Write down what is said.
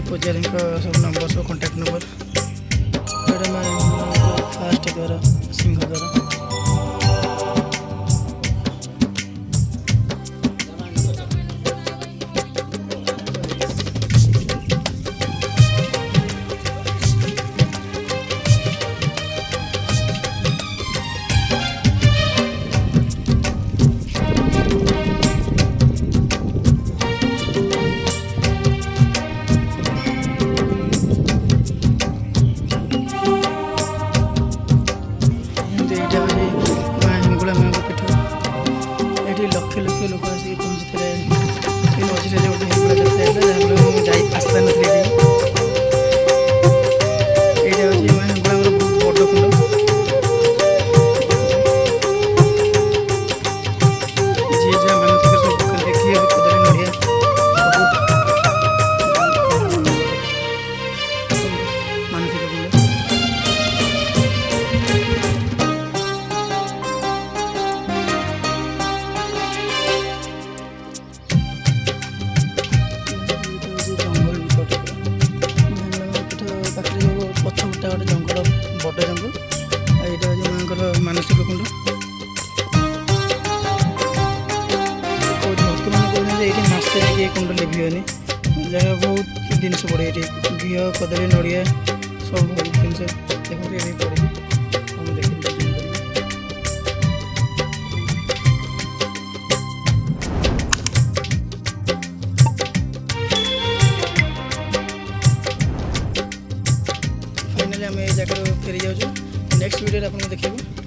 पूजारी सब नंबर सब कॉन्टैक्ट नंबर फास्ट द्वारा सिंह द्वारा लक्ष लक्ष लोक आसिक पहुँची मझे गोटे जाई आस्था नी यहाँ हूँ बहुत बड़ कुंड जी जहाँ मानसिक सब देखिए कदली नड़िया मानसिक कुंड पछपटा गोटे जंगल बड़ जंगल यहाँ माँ मानसिक कुंड भक्त मैंने कहते ये मसे जाकि कुंड लिभिबनी जगह बहुत जिनस पड़े ये घी कदली नड़िया सब बहुत जिन देखते ये पड़े आम ये जगह फेरी जाऊँ नेक्स्ट वीडियो आपको देखिए।